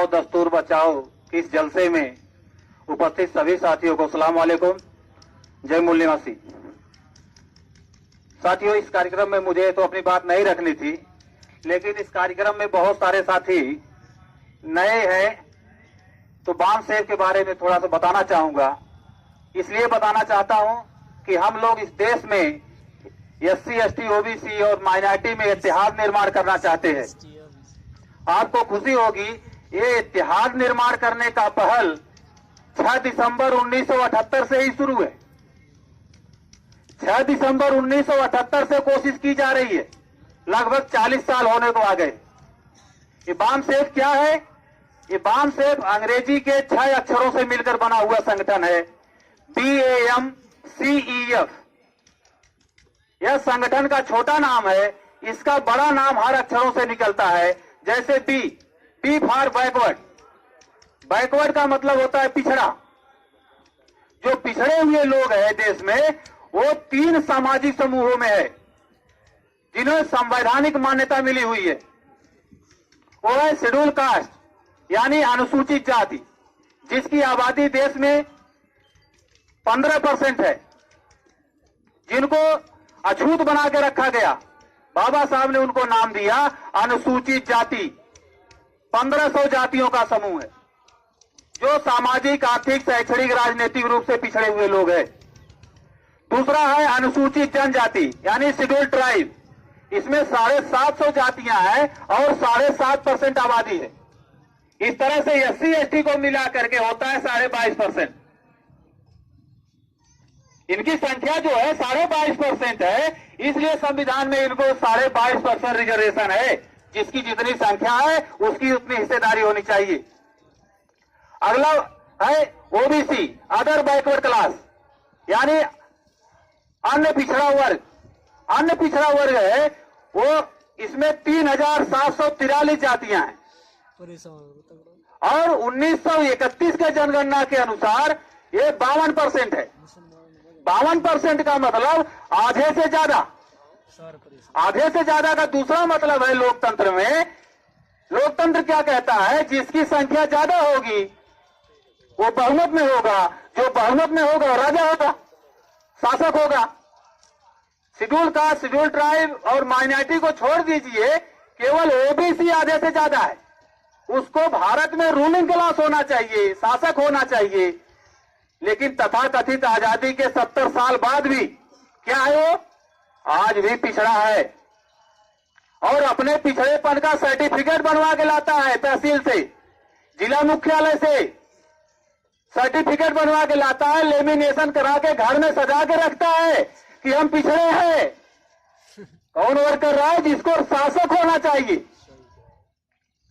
बनाओ दस्तूर बचाओ कि इस जलसे में उपस्थित सभी साथियों को अस्सलाम वालेकुम, जय मूल निवासी। साथियों, इस कार्यक्रम में मुझे तो अपनी बात नहीं रखनी थी, लेकिन इस कार्यक्रम में बहुत सारे साथी नए हैं, तो बाम सेव के बारे में थोड़ा सा बताना चाहूंगा। इसलिए बताना चाहता हूं कि हम लोग इस देश में SC, ST, OBC और माइनॉरिटी में इत्तेहाद निर्माण करना चाहते हैं। आपको खुशी होगी, ये इत्तेहाद निर्माण करने का पहल 6 दिसंबर 1978 से ही शुरू है। 6 दिसंबर 1978 से कोशिश की जा रही है, लगभग 40 साल होने को आ गए। ये बाम सेव क्या है? ये बाम सेव अंग्रेजी के 6 अक्षरों से मिलकर बना हुआ संगठन है, BAMCEF। यह संगठन का छोटा नाम है, इसका बड़ा नाम हर अक्षरों से निकलता है। जैसे B फॉर बैकवर्ड। बैकवर्ड का मतलब होता है पिछड़ा। जो पिछड़े हुए लोग हैं देश में, वो 3 सामाजिक समूहों में है जिन्हें संवैधानिक मान्यता मिली हुई है। वो है शेड्यूल कास्ट, यानी अनुसूचित जाति, जिसकी आबादी देश में 15% है, जिनको अछूत बना के रखा गया। बाबा साहब ने उनको नाम दिया अनुसूचित जाति। 1500 जातियों का समूह है जो सामाजिक, आर्थिक, शैक्षणिक, राजनीतिक रूप से पिछड़े हुए लोग हैं। दूसरा है अनुसूचित जनजाति, यानी शेड्यूल ट्राइब। इसमें 750 जातियां हैं और 7.5% आबादी है। इस तरह से SC, ST को मिला करके होता है 22.5%। इनकी संख्या जो है 22.5% है, इसलिए संविधान में इनको 22.5% रिजर्वेशन है। जिसकी जितनी संख्या है उसकी उतनी हिस्सेदारी होनी चाहिए। अगला है OBC, अदर बैकवर्ड क्लास, यानी अन्य पिछड़ा वर्ग। अन्य पिछड़ा वर्ग है वो, इसमें 3743 जातियां हैं और 1931 के जनगणना के अनुसार ये 52% है। 52% का मतलब आधे से ज्यादा। आधे से ज्यादा का दूसरा मतलब है लोकतंत्र में। लोकतंत्र क्या कहता है? जिसकी संख्या ज्यादा होगी वो बहुमत में होगा, जो बहुमत में होगा वो राजा होगा, शासक होगा। शेड्यूल कास्ट, शेड्यूल ट्राइब और माइनॉरिटी को छोड़ दीजिए, केवल OBC आधे से ज्यादा है। उसको भारत में रूलिंग क्लास होना चाहिए, शासक होना चाहिए। लेकिन तथाकथित आजादी के 70 साल बाद भी क्या है वो? आज भी पिछड़ा है और अपने पिछड़ेपन का सर्टिफिकेट बनवा के लाता है तहसील से, जिला मुख्यालय से सर्टिफिकेट बनवा के लाता है, लेमिनेशन करा के घर में सजा के रखता है कि हम पिछड़े हैं। कौन वर्क कर रहा है? जिसको शासक होना चाहिए।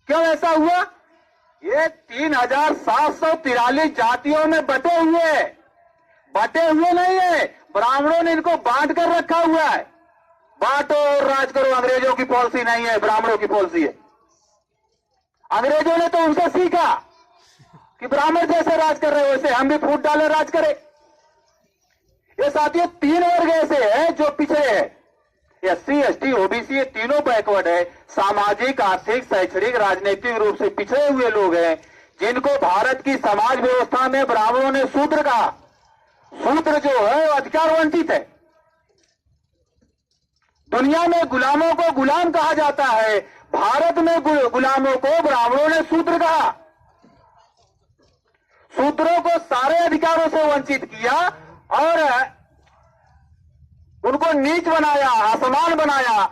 क्यों ऐसा हुआ? ये 3743 जातियों में बटे हुए हैं। बटे हुए नहीं है, ब्राह्मणों ने इनको बांट कर रखा हुआ है। बांटो और राज करो अंग्रेजों की पॉलिसी नहीं है, ब्राह्मणों की पॉलिसी है। अंग्रेजों ने तो उनसे सीखा कि ब्राह्मण जैसे राज कर रहे वैसे हम भी फूट डाले राज करें। ये साथियों 3 वर्ग ऐसे हैं जो पिछड़े हैं। SC, ST, OBC ये तीनों बैकवर्ड है। सामाजिक, आर्थिक, शैक्षणिक, राजनीतिक रूप से पिछड़े हुए लोग हैं, जिनको भारत की समाज व्यवस्था में ब्राह्मणों ने शूद्र कहा। शूद्र जो है वो अधिकार वंचित है। दुनिया में गुलामों को गुलाम कहा जाता है, भारत में गुलामों को ब्राह्मणों ने शूद्र कहा। शूद्रों को सारे अधिकारों से वंचित किया और उनको नीच बनाया, असमान बनाया।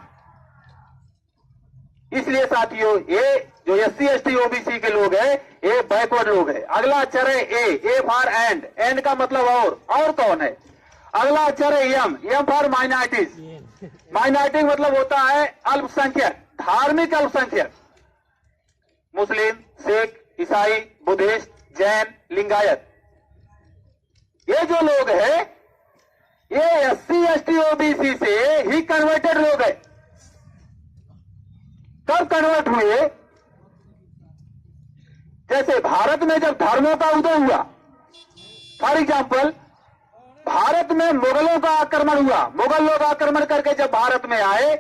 इसलिए साथियों ये जो SC, ST, OBC के लोग हैं ये बैकवर्ड लोग हैं। अगला अक्षर है A फॉर एंड। एंड का मतलब और कौन है? अगला अक्षर है M फॉर माइनॉरिटीज। माइनॉरिटी मतलब होता है अल्पसंख्यक, धार्मिक अल्पसंख्यक। मुस्लिम, सिख, ईसाई, बुद्धिस्ट, जैन, लिंगायत। ये जो लोग हैं ये SC, ST, OBC से ही कन्वर्टेड लोग हैं। कब कन्वर्ट हुए? जैसे भारत में जब धर्मों का उदय हुआ, फॉर एग्जाम्पल भारत में मुगलों का आक्रमण हुआ। मुगल लोग आक्रमण करके जब भारत में आए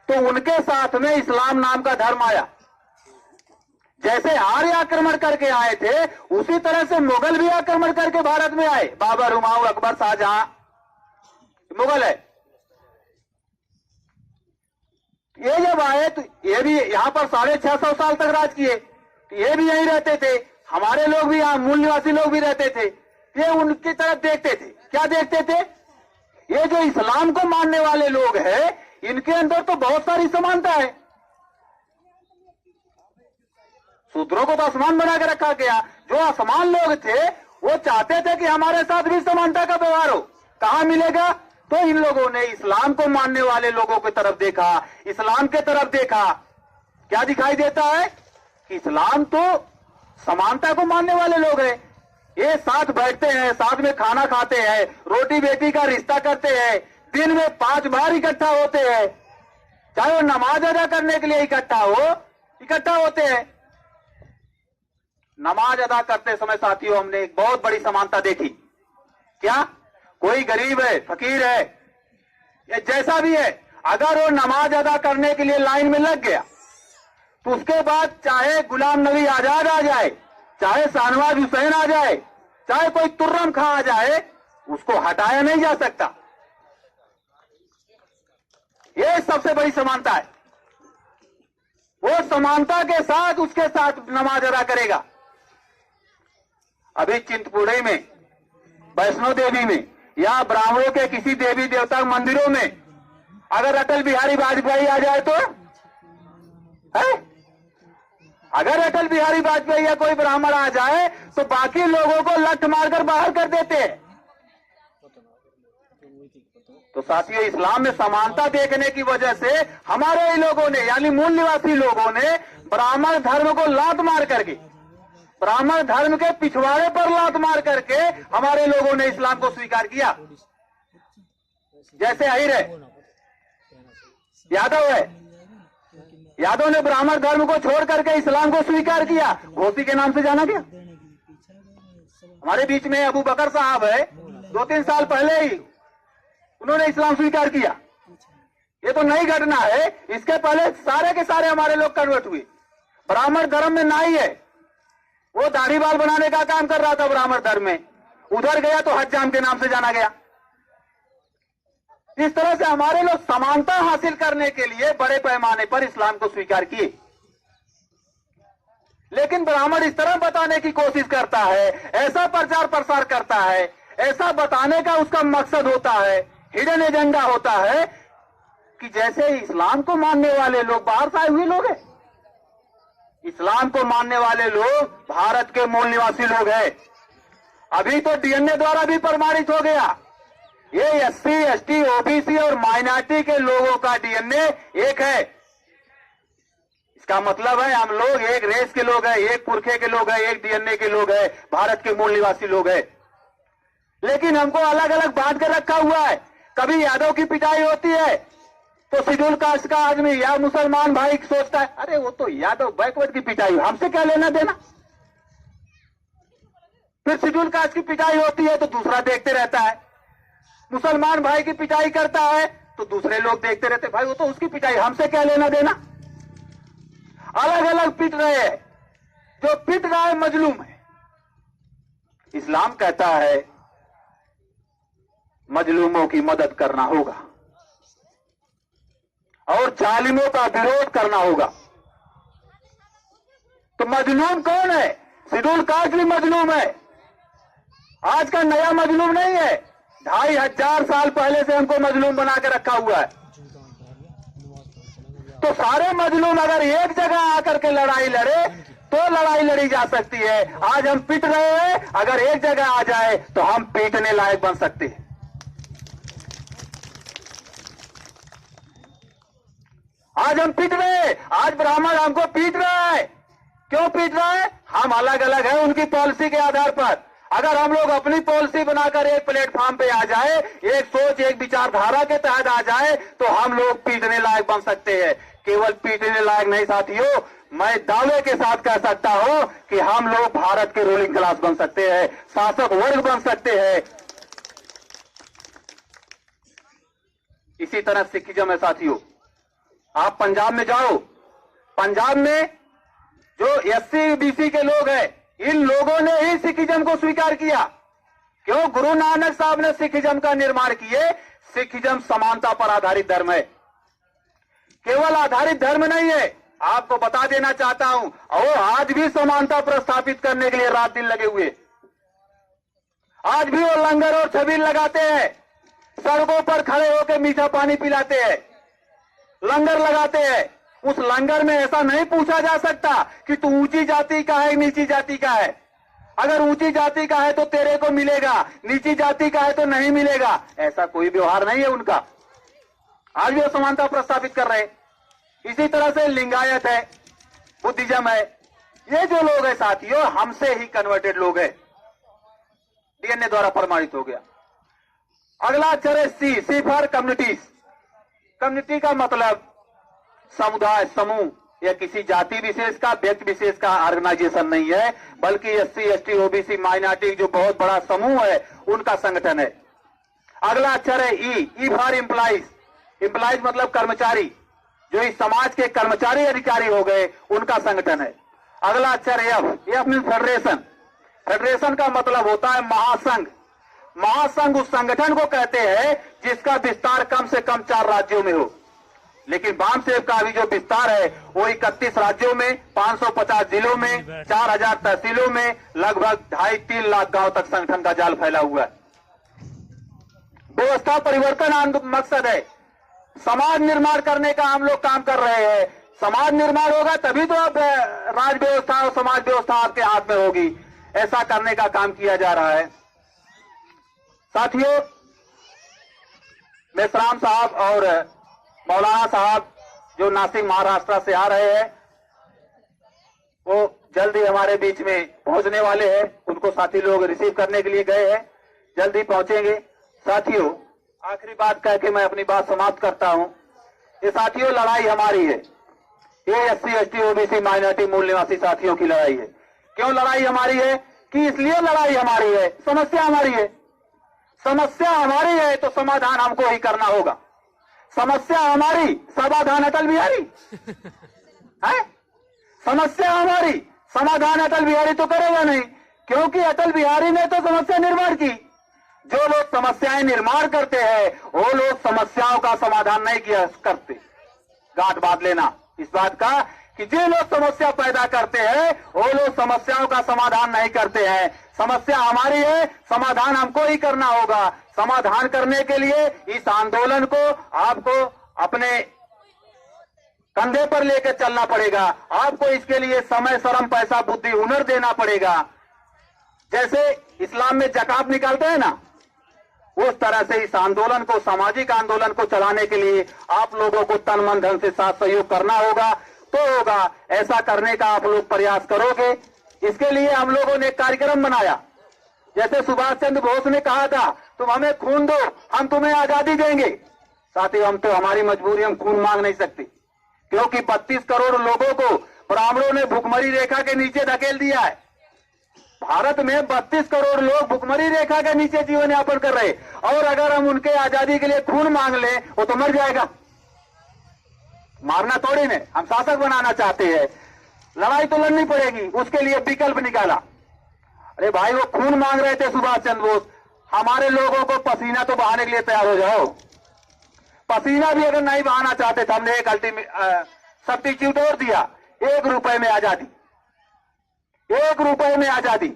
तो उनके साथ में इस्लाम नाम का धर्म आया। जैसे आर्य आक्रमण करके आए थे उसी तरह से मुगल भी आक्रमण करके भारत में आए। बाबर, हुमायूं, अकबर, शाहजहां मुगल है। ये जब आए तो ये भी यहां पर 650 साल तक राज किए। ये भी यहीं रहते थे, हमारे लोग भी, यहां मूल निवासी लोग भी रहते थे। ये उनकी तरफ देखते थे। क्या देखते थे? ये जो इस्लाम को मानने वाले लोग हैं इनके अंदर तो बहुत सारी समानता है। शूद्रों को तो आसमान बना के रखा गया। जो असमान लोग थे वो चाहते थे कि हमारे साथ भी समानता का व्यवहार हो। कहां मिलेगा? तो इन लोगों ने इस्लाम को मानने वाले लोगों की तरफ देखा, इस्लाम के तरफ देखा। क्या दिखाई देता है? कि इस्लाम तो समानता को मानने वाले लोग हैं। ये साथ बैठते हैं, साथ में खाना खाते हैं, रोटी बेटी का रिश्ता करते हैं, दिन में 5 बार इकट्ठा होते हैं, चाहे वो नमाज अदा करने के लिए इकट्ठा होते हैं। नमाज अदा करते समय साथियों हमने एक बहुत बड़ी समानता देखी। क्या? कोई गरीब है, फकीर है, या जैसा भी है, अगर वो नमाज अदा करने के लिए लाइन में लग गया तो उसके बाद चाहे गुलाम नबी आजाद आ जाए, चाहे शाहनवाज हुसैन आ जाए, चाहे कोई तुर्रम खां आ जाए, उसको हटाया नहीं जा सकता। ये सबसे बड़ी समानता है। वो समानता के साथ उसके साथ नमाज अदा करेगा। अभी चिंतपूर्णी में, वैष्णो देवी में या ब्राह्मणों के किसी देवी देवता मंदिरों में अगर अटल बिहारी वाजपेयी आ जाए तो है? अगर अटल बिहारी वाजपेयी या कोई ब्राह्मण आ जाए तो बाकी लोगों को लठ मारकर बाहर कर देते हैं। तो साथियों, इस्लाम में समानता देखने की वजह से हमारे ही लोगों ने, यानी मूल निवासी लोगों ने ब्राह्मण धर्म को लात मार करके, ब्राह्मण धर्म के पिछवाड़े पर लात मार करके हमारे लोगों ने इस्लाम को स्वीकार किया। जैसे अहिर है, यादव है, यादव ने ब्राह्मण धर्म को छोड़ करके इस्लाम को स्वीकार किया, घोसी के नाम से जाना गया। हमारे बीच में अबू बकर साहब है, 2-3 साल पहले ही उन्होंने इस्लाम स्वीकार किया। ये तो नई घटना है। इसके पहले सारे के सारे हमारे लोग कन्वर्ट हुए। ब्राह्मण धर्म में नाई है, वो दाढ़ी बाल बनाने का काम कर रहा था ब्राह्मण धर्म में, उधर गया तो हज्जाम के नाम से जाना गया। इस तरह से हमारे लोग समानता हासिल करने के लिए बड़े पैमाने पर इस्लाम को स्वीकार किए। लेकिन ब्राह्मण इस तरह बताने की कोशिश करता है, ऐसा प्रचार प्रसार करता है, ऐसा बताने का उसका मकसद होता है, हिडन एजेंडा होता है कि जैसे इस्लाम को मानने वाले लोग बाहर से आए हुए लोग हैं। इस्लाम को मानने वाले लोग भारत के मूल निवासी लोग हैं। अभी तो डीएनए द्वारा भी प्रमाणित हो गया, ये एससी, एसटी, ओबीसी और माइनॉरिटी के लोगों का डीएनए एक है। इसका मतलब है हम लोग एक रेस के लोग हैं, एक पुरखे के लोग हैं, एक डीएनए के लोग हैं, भारत के मूल निवासी लोग हैं। लेकिन हमको अलग अलग बांट कर रखा हुआ है। कभी यादव की पिटाई होती है तो शेड्यूल कास्ट का आदमी या मुसलमान भाई सोचता है अरे वो तो यादव बैकवर्ड की पिटाई, हमसे क्या लेना देना। फिर शेड्यूल कास्ट की पिटाई होती है तो दूसरा देखते रहता है। मुसलमान भाई की पिटाई करता है तो दूसरे लोग देखते रहते, भाई वो तो उसकी पिटाई, हमसे क्या लेना देना। अलग अलग पिट रहे हैं, जो पिट रहा है मजलूम है। इस्लाम कहता है मजलूमों की मदद करना होगा और जालिमों का विरोध करना होगा। तो मजलूम कौन है? शेड्यूल कास्ट भी मजलूम है, आज का नया मजलूम नहीं है। 2500 साल पहले से हमको मजलूम बना के रखा हुआ है। तो सारे मजलूम अगर एक जगह आकर के लड़ाई लड़े तो लड़ाई लड़ी जा सकती है। आज हम पिट रहे हैं, अगर एक जगह आ जाए तो हम पीटने लायक बन सकते हैं। आज हम पिट रहे हैं, आज ब्राह्मण हमको पीट रहा है। क्यों पीट रहा है? हम अलग अलग हैं उनकी पॉलिसी के आधार पर। अगर हम लोग अपनी पॉलिसी बनाकर एक प्लेटफॉर्म पे आ जाए, एक सोच, एक विचारधारा के तहत आ जाए, तो हम लोग पीटने लायक बन सकते हैं। केवल पीटने लायक नहीं साथियों, मैं दावे के साथ कह सकता हूं कि हम लोग भारत के रूलिंग क्लास बन सकते हैं, शासक वर्ग बन सकते हैं। इसी तरह सिखिज्म है साथियों। आप पंजाब में जाओ, पंजाब में जो एससी बीसी के लोग हैं, इन लोगों ने ही सिखिज्म को स्वीकार किया। क्यों? गुरु नानक साहब ने सिखिज्म का निर्माण किए। सिखिज्म समानता पर आधारित धर्म है, केवल आधारित धर्म नहीं है। आपको बता देना चाहता हूं, और आज भी समानता प्रस्थापित करने के लिए रात दिन लगे हुए। आज भी वो लंगर और छबील लगाते हैं, सड़कों पर खड़े होकर मीठा पानी पिलाते हैं, लंगर लगाते हैं। उस लंगर में ऐसा नहीं पूछा जा सकता कि तू ऊंची जाति का है, नीची जाति का है। अगर ऊंची जाति का है तो तेरे को मिलेगा, नीची जाति का है तो नहीं मिलेगा। ऐसा कोई व्यवहार नहीं है उनका। आज भी वो समानता प्रस्तावित कर रहे हैं। इसी तरह से लिंगायत है, बुद्धिज्म है। ये जो लोग हैं साथियों, हमसे ही कन्वर्टेड लोग हैं, डीएनए द्वारा प्रमाणित हो गया। अगला अक्षर है सी फॉर कम्युनिटीज। कम्युनिटी का मतलब समुदाय, समूह, या किसी जाति विशेष का, व्यक्ति विशेष का ऑर्गेनाइजेशन नहीं है, बल्कि एससी एसटी ओबीसी माइनॉरिटी जो बहुत बड़ा समूह है उनका संगठन है। अगला अक्षर है ई फॉर एम्प्लॉइज। एम्प्लॉइज मतलब कर्मचारी, जो इस समाज के कर्मचारी अधिकारी हो गए, उनका संगठन है। अगला अक्षर है एफ मीन फेडरेशन। फेडरेशन का मतलब होता है महासंघ। महासंघ उस संगठन को कहते हैं जिसका विस्तार कम से कम 4 राज्यों में हो। लेकिन वामसेव का अभी जो विस्तार है वो 31 राज्यों में, 550 जिलों में, 4000 तहसीलों में, लगभग 2.5-3 लाख गांव तक संगठन का जाल फैला हुआ है। व्यवस्था परिवर्तन मकसद है। समाज निर्माण करने का हम लोग काम कर रहे हैं। समाज निर्माण होगा तभी तो अब राज व्यवस्था और समाज व्यवस्था आपके हाथ में होगी। ऐसा करने का काम किया जा रहा है। साथियों, मेश्राम साहब और मौलाना साहब जो नासिक महाराष्ट्र से आ रहे हैं, वो जल्दी हमारे बीच में पहुंचने वाले हैं। उनको साथी लोग रिसीव करने के लिए गए हैं, जल्दी पहुंचेंगे। साथियों, आखिरी बात कह के मैं अपनी बात समाप्त करता हूं। ये साथियों, लड़ाई हमारी है। ये एससी एसटी ओबीसी माइनॉरिटी मूल निवासी साथियों की लड़ाई है। क्यों लड़ाई हमारी है? कि इसलिए लड़ाई हमारी है, समस्या हमारी है। समस्या हमारी है तो समाधान हमको ही करना होगा। समस्या हमारी, समाधान अटल बिहारी है। समस्या हमारी, समाधान अटल बिहारी तो करेगा नहीं, क्योंकि अटल बिहारी ने तो समस्या निर्माण की। जो लोग समस्याएं निर्माण करते हैं वो लोग समस्याओं का समाधान नहीं किया करते। गांठ बांध लेना इस बात का कि जो लोग समस्या पैदा करते हैं वो लोग समस्याओं का समाधान नहीं करते हैं। समस्या हमारी है, समाधान हमको ही करना होगा। समाधान करने के लिए इस आंदोलन को आपको अपने कंधे पर लेकर चलना पड़ेगा। आपको इसके लिए समय, श्रम, पैसा, बुद्धि, हुनर देना पड़ेगा। जैसे इस्लाम में ज़कात निकालते हैं ना, उस तरह से इस आंदोलन को, सामाजिक आंदोलन को चलाने के लिए आप लोगों को तन मन धन से साथ सहयोग करना होगा तो होगा। ऐसा करने का आप लोग प्रयास करोगे। इसके लिए हम लोगों ने एक कार्यक्रम बनाया। जैसे सुभाष चंद्र बोस ने कहा था, तुम हमें खून दो, हम तुम्हें आजादी देंगे। साथियों, हम तो हमारी मजबूरी, हम खून मांग नहीं सकते, क्योंकि 32 करोड़ लोगों को ब्राह्मणों ने भुखमरी रेखा के नीचे धकेल दिया है। भारत में 32 करोड़ लोग भुखमरी रेखा के नीचे जीवन यापन कर रहे, और अगर हम उनके आजादी के लिए खून मांग लें वो तो मर जाएगा। मारना थोड़ी ने, हम शासक बनाना चाहते हैं। लड़ाई तो लड़नी पड़ेगी, उसके लिए विकल्प निकाला। अरे भाई, वो खून मांग रहे थे सुभाष चंद्र बोस, हमारे लोगों को पसीना तो बहाने के लिए तैयार हो जाओ। पसीना भी अगर नहीं बहाना चाहते तो हमने एक सब्स्टिट्यूट और दिया, 1 रुपए में आजादी। 1 रुपए में आजादी।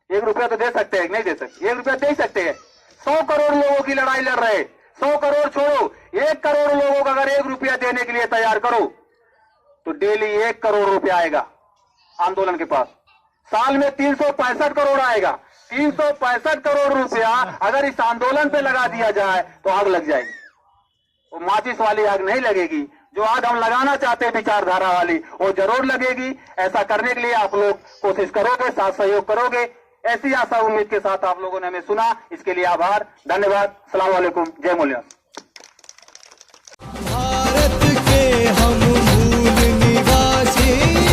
1 रुपया तो दे सकते हैं, नहीं दे सकते? 1 रुपया दे सकते हैं। 100 करोड़ लोगों की लड़ाई लड़ रहे, 100 करोड़ छोड़ो, 1 करोड़ लोगों को अगर 1 रुपया देने के लिए तैयार करो तो डेली 1 करोड़ रुपया आएगा आंदोलन के पास। साल में 365 करोड़ आएगा। 365 करोड़ रुपया अगर इस आंदोलन पे लगा दिया जाए तो आग लग जाएगी। वो माचिस वाली आग नहीं लगेगी, जो आग हम लगाना चाहते हैं विचारधारा वाली, वो जरूर लगेगी। ऐसा करने के लिए आप लोग कोशिश करोगे, साथ सहयोग करोगे, ऐसी आशा उम्मीद के साथ आप लोगों ने हमें सुना, इसके लिए आभार, धन्यवाद। अस्सलाम वालेकुम, जय मूल्य। भारत के हम मूल निवासी।